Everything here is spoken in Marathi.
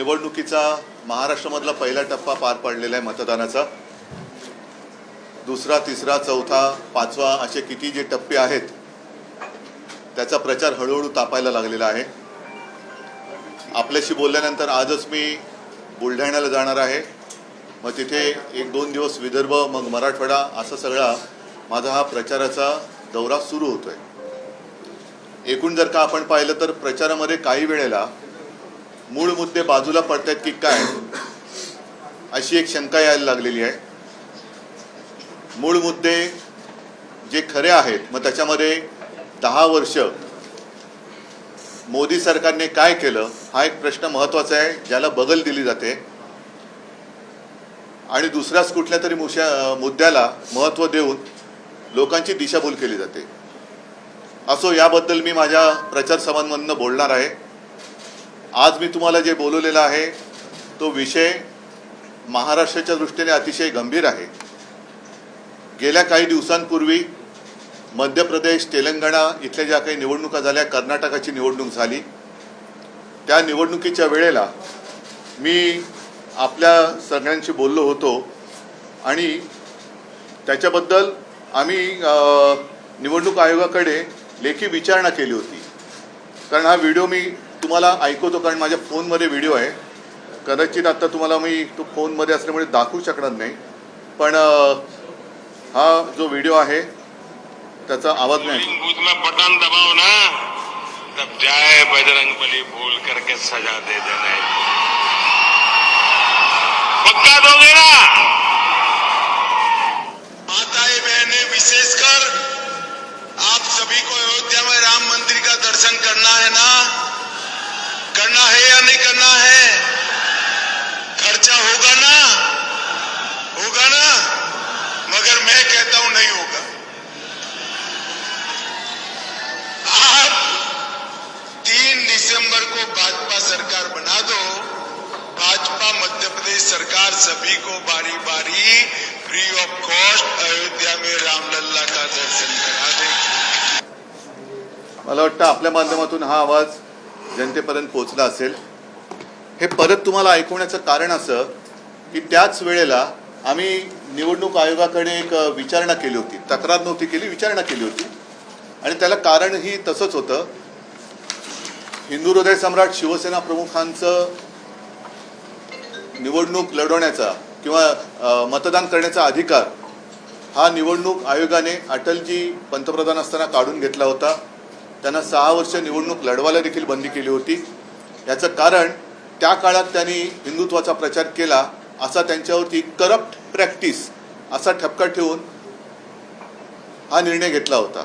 निवडणुकीचा महाराष्ट्रामधला पहिला टप्पा पार पडलेला आहे मतदानाचा। दुसरा, तिसरा, चौथा, पाचवा असे किती जे टप्पे आहेत त्याचा प्रचार हळूहळू तापायला लागलेला आहे। आपल्याशी बोलल्यानंतर आजच मी बुलढाण्याला जाणार आहे, मग तिथे 1-2 दिवस विदर्भ, मग मराठवाडा असा सगळा माझा हा प्रचाराचा दौरा सुरू होतोय। एकूण जर का आपण पाहिलं तर प्रचारामध्ये काही वेळेला मूळ मुद्दे बाजूला पडतात की काय अशी एक शंका यायला लागलेली आहे। मूळ मुद्दे जे खरे आहेत, मग त्याच्यामध्ये 10 वर्ष मोदी सरकारने काय केलं हा एक प्रश्न महत्त्वाचा आहे, ज्याला बगल दिली जाते आणि दुसऱ्याच कुठल्या तरी मुद्द्याला महत्त्व देऊन लोकांची दिशाभूल केली जाते। असो, याबद्दल मी माझ्या प्रचार सभांमधून बोलणार आहे। आज मी तुम्हाला जे बोलवलेलं आहे तो विषय महाराष्ट्राच्या दृष्टीने अतिशय गंभीर आहे। गेल्या काही दिवसांपूर्वी मध्य प्रदेश, तेलंगणा इथल्या ज्या काही निवडणुका झाल्या, कर्नाटकाची निवडणूक झाली, त्या निवडणुकीच्या वेळेला मी आपल्या सगळ्यांशी बोललो होतो आणि त्याच्याबद्दल आम्ही निवडणूक आयोगाकडे लेखी विचारणा केली होती। कारण हा व्हिडिओ मी तुम्हाला ऐकवतो, कारण माझ्या फोनमध्ये व्हिडिओ आहे। कदाचित आता तुम्हाला मी तो फोनमध्ये असल्यामुळे दाखवू शकणार नाही, पण हा जो व्हिडिओ आहे त्याचा आवाज नाही। बूथ में बटन दबाओ ना, तब जाए बजरंगबली बोल करके सजा दे देना। पक्का दोगे ना? माताएं बहनें, विशेषकर आप सभी को अयोध्या में राम मंदिर का दर्शन करना है ना? करना है या नहीं करना है? खर्चा होगा ना? होगा ना? मगर मैं कहता हूं नहीं होगा। आप 3 दिसंबर को भाजपा सरकार बना दो। भाजपा मध्य प्रदेश सरकार सभी को बारी बारी फ्री ऑफ कॉस्ट अयोध्या में रामलल्ला का दर्शन करा देगी। मला वाटतं आपल्या माध्यमातून हा आवाज जनतेपर्यंत पोहोचला असेल। हे परत तुम्हाला ऐकवण्याचं कारण असं की त्याच वेळेला आम्ही निवडणूक आयोगाकडे एक विचारणा केली होती, तक्रार नव्हती केली, विचारणा केली होती आणि त्याला कारणही तसंच होतं। हिंदू हृदय सम्राट शिवसेना प्रमुखांचं निवडणूक लढवण्याचा किंवा मतदान करण्याचा अधिकार हा निवडणूक आयोगाने अटलजी पंतप्रधान असताना काढून घेतला होता। त्यांना 6 वर्ष निवडणूक लढवायला देखील बंदी केली होती। याचं कारण त्या काळात त्यांनी हिंदुत्वाचा प्रचार केला असा त्यांच्यावरती करप्ट प्रॅक्टिस असा ठपका ठेवून हा निर्णय घेतला होता।